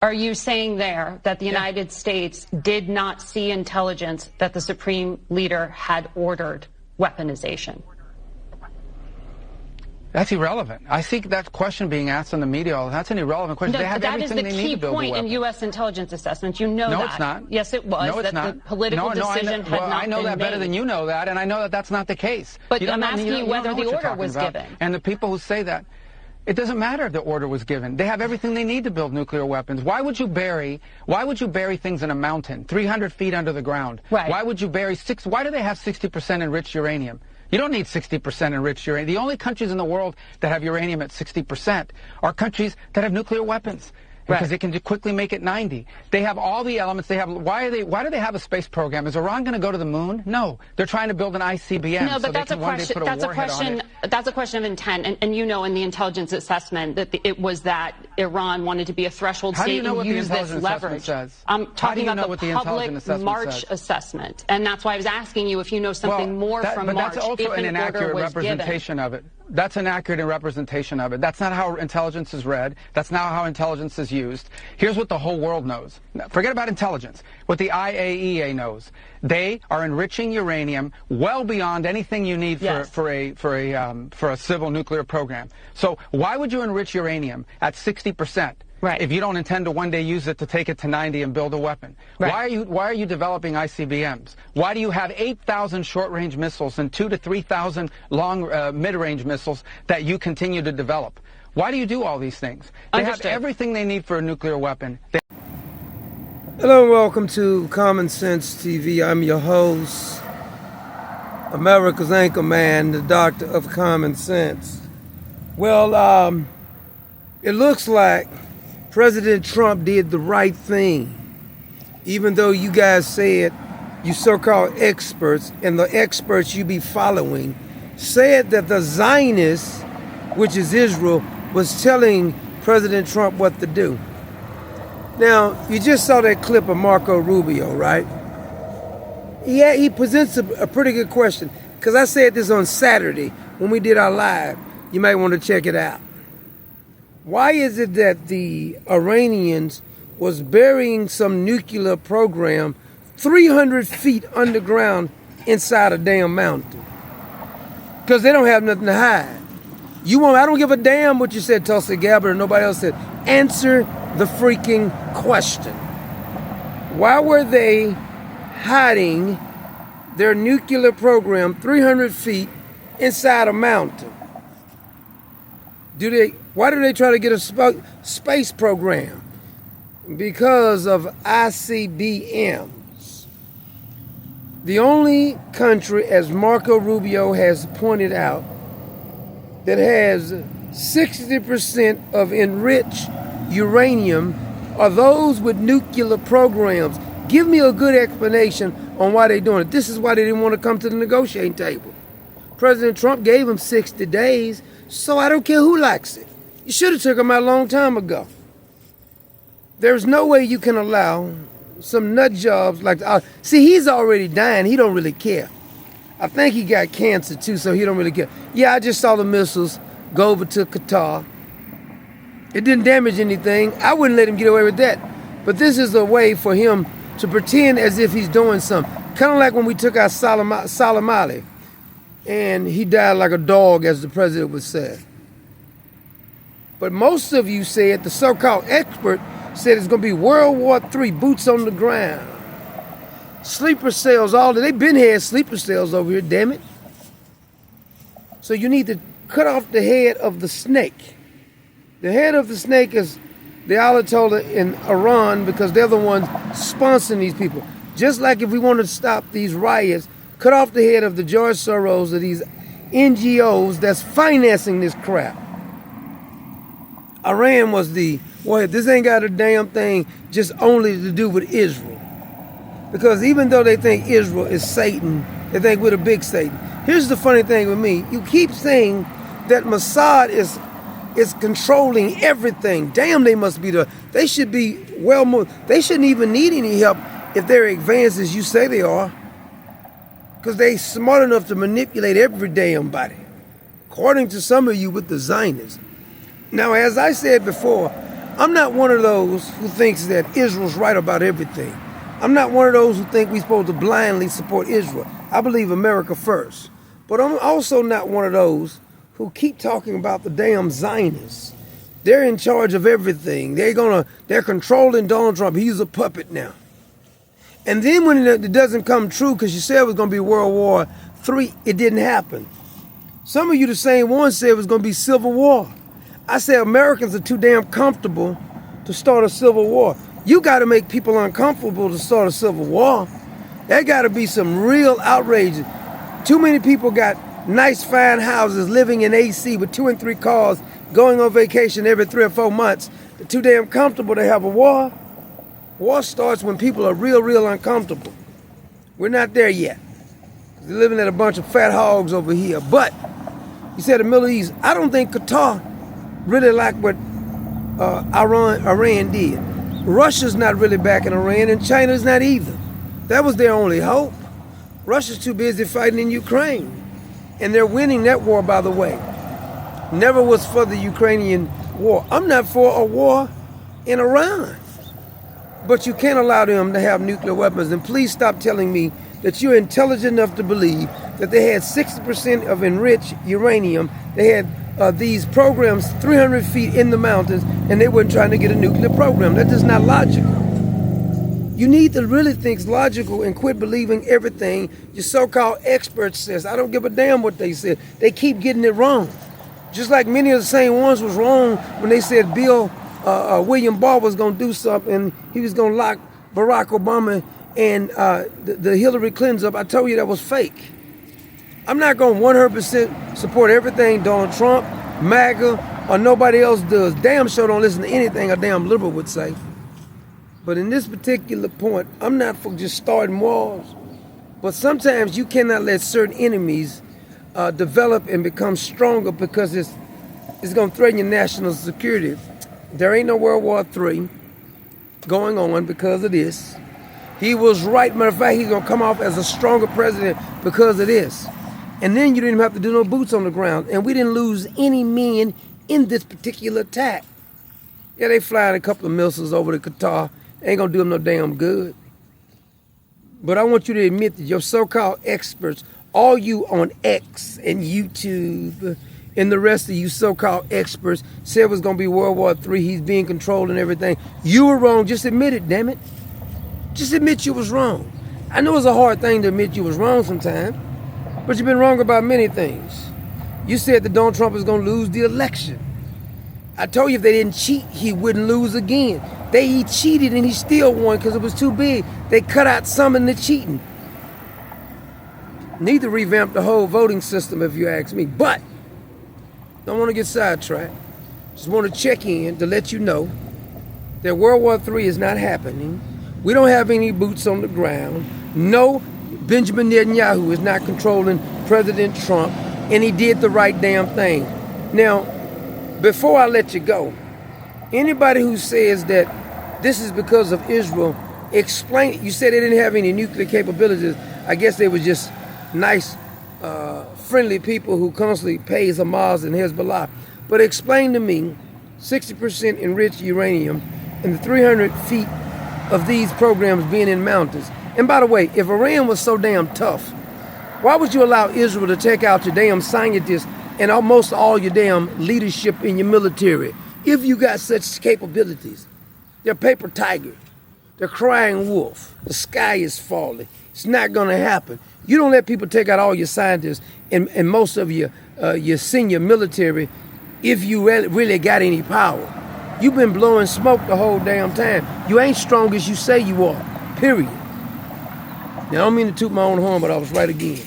Are you saying there that the United States did not see intelligence that the Supreme Leader had ordered weaponization? That's irrelevant. I think that question being asked in the media, that's an irrelevant question. No, they have that is everything the they need key to build point a in U.S. intelligence assessments. You know that. No, it's not. Yes, it was. No, it's that not. The political decision had not I know been that better made. than you know that, and I know that that's not the case. But I'm asking you whether the order was given. And the people who say that, it doesn't matter if the order was given. They have everything they need to build nuclear weapons. Why would you bury things in a mountain, 300 feet under the ground? Right. Why would you bury why do they have 60% enriched uranium? You don't need 60% enriched uranium. The only countries in the world that have uranium at 60% are countries that have nuclear weapons. Because they can quickly make it 90. They have all the elements. They have. Why do they have a space program? Is Iran going to go to the moon? No. They're trying to build an ICBM. No, but that's a question. That's a question of intent. And you know, in the intelligence assessment, that it was that Iran wanted to be a threshold state and use this leverage. I'm talking about the public March assessment, and that's why I was asking you if you know something more from March. But that's also an inaccurate representation of it. That's an accurate representation of it. That's not how intelligence is read. That's not how intelligence is used. Here's what the whole world knows. Forget about intelligence. What the IAEA knows. They are enriching uranium well beyond anything you need for a civil nuclear program. So why would you enrich uranium at 60%? Right. If you don't intend to one day use it to take it to 90 and build a weapon. Right. Why are you developing ICBMs? Why do you have 8,000 short-range missiles and 2,000 to 3,000 long mid-range missiles that you continue to develop? Why do you do all these things? They have everything they need for a nuclear weapon. Hello and welcome to Common Sense TV. I'm your host, America's anchor man, the doctor of common sense. Well, it looks like President Trump did the right thing, even though you guys said, you so-called experts, and the experts you be following, said that the Zionists, which is Israel, was telling President Trump what to do. Now, you just saw that clip of Marco Rubio, right? Yeah, he presents a pretty good question, because I said this on Saturday when we did our live. You might want to check it out. Why is it that the Iranians was burying some nuclear program 300 feet underground inside a damn mountain? Because they don't have nothing to hide. I don't give a damn what you said, Tulsi Gabbard, and nobody else said. Answer the freaking question. Why were they hiding their nuclear program 300 feet inside a mountain? Why do they try to get a space program? Because of ICBMs. The only country, as Marco Rubio has pointed out, that has 60% of enriched uranium are those with nuclear programs. Give me a good explanation on why they're doing it. This is why they didn't want to come to the negotiating table. President Trump gave them 60 days, so I don't care who likes it. You should have took them out a long time ago. There's no way you can allow some nut jobs like... see, he's already dying. He don't really care. I think he got cancer too, so he don't really care. Yeah, I just saw the missiles go over to Qatar. It didn't damage anything. I wouldn't let him get away with that. But this is a way for him to pretend as if he's doing something. Kind of like when we took out Salam Ali, and he died like a dog, as the president would say. But most of you said, the so-called expert said it's going to be World War III, boots on the ground. Sleeper cells, they've been had sleeper cells over here, damn it. So you need to cut off the head of the snake. The head of the snake is the Ayatollah in Iran, because they're the ones sponsoring these people. Just like if we want to stop these riots, cut off the head of the George Soros of these NGOs that's financing this crap. Iran was this ain't got a damn thing just only to do with Israel. Because even though they think Israel is Satan, they think we're the big Satan. Here's the funny thing with me. You keep saying that Mossad is controlling everything. Damn, they must be they should be they shouldn't even need any help if they're advanced as you say they are. Because they smart enough to manipulate every damn body. According to some of you with the Zionists. Now, as I said before, I'm not one of those who thinks that Israel's right about everything. I'm not one of those who think we're supposed to blindly support Israel. I believe America first. But I'm also not one of those who keep talking about the damn Zionists. They're in charge of everything. They're controlling Donald Trump. He's a puppet now. And then when it doesn't come true, because you said it was going to be World War III, it didn't happen. Some of you, the same ones, said it was going to be Civil War. I said Americans are too damn comfortable to start a civil war. You got to make people uncomfortable to start a civil war. There got to be some real outrage. Too many people got nice, fine houses, living in AC with 2 and 3 cars, going on vacation every 3 or 4 months. They're too damn comfortable to have a war. War starts when people are real uncomfortable. We're not there yet. They're living at a bunch of fat hogs over here. But you said the Middle East. I don't think Qatar really like what Iran did. Russia's not really backing Iran, and China's not either. That was their only hope. Russia's too busy fighting in Ukraine. And they're winning that war, by the way. Never was for the Ukrainian war. I'm not for a war in Iran. But you can't allow them to have nuclear weapons. And please stop telling me that you're intelligent enough to believe that they had 60% of enriched uranium. They had these programs 300 feet in the mountains, and they weren't trying to get a nuclear program. That is not logical. You need to really think logical and quit believing everything your so-called experts says. I don't give a damn what they said. They keep getting it wrong. Just like many of the same ones was wrong when they said William Barr was going to do something and he was going to lock Barack Obama and the Hillary Clintons up. I told you that was fake. I'm not going to 100% support everything Donald Trump, MAGA, or nobody else does. Damn sure don't listen to anything a damn liberal would say. But in this particular point, I'm not for just starting wars. But sometimes you cannot let certain enemies develop and become stronger because it's going to threaten your national security. There ain't no World War III going on because of this. He was right. Matter of fact, he's going to come off as a stronger president because of this. And then you didn't even have to do no boots on the ground. And we didn't lose any men in this particular attack. Yeah, they flying a couple of missiles over to Qatar. Ain't going to do them no damn good. But I want you to admit that your so-called experts, all you on X and YouTube and the rest of you so-called experts, said it was going to be World War III. He's being controlled and everything. You were wrong. Just admit it, damn it. Just admit you was wrong. I know it's a hard thing to admit you was wrong sometimes, but you've been wrong about many things. You said that Donald Trump is going to lose the election. I told you if they didn't cheat, he wouldn't lose again. He cheated and he still won because it was too big. They cut out some in the cheating. Need to revamp the whole voting system if you ask me. But don't want to get sidetracked. Just want to check in to let you know that World War III is not happening. We don't have any boots on the ground. No, Benjamin Netanyahu is not controlling President Trump, and he did the right damn thing. Now, before I let you go, anybody who says that this is because of Israel, explain. You said they didn't have any nuclear capabilities. I guess they were just nice, friendly people who constantly pays Hamas and Hezbollah. But explain to me 60% enriched uranium and the 300 feet of these programs being in mountains. And by the way, if Iran was so damn tough, why would you allow Israel to take out your damn scientists and almost all your damn leadership in your military? If you got such capabilities, they're paper tiger, they're crying wolf, the sky is falling. It's not going to happen. You don't let people take out all your scientists and most of your senior military if you really got any power. You've been blowing smoke the whole damn time. You ain't strong as you say you are, period. Now, I don't mean to toot my own horn, but I was right again.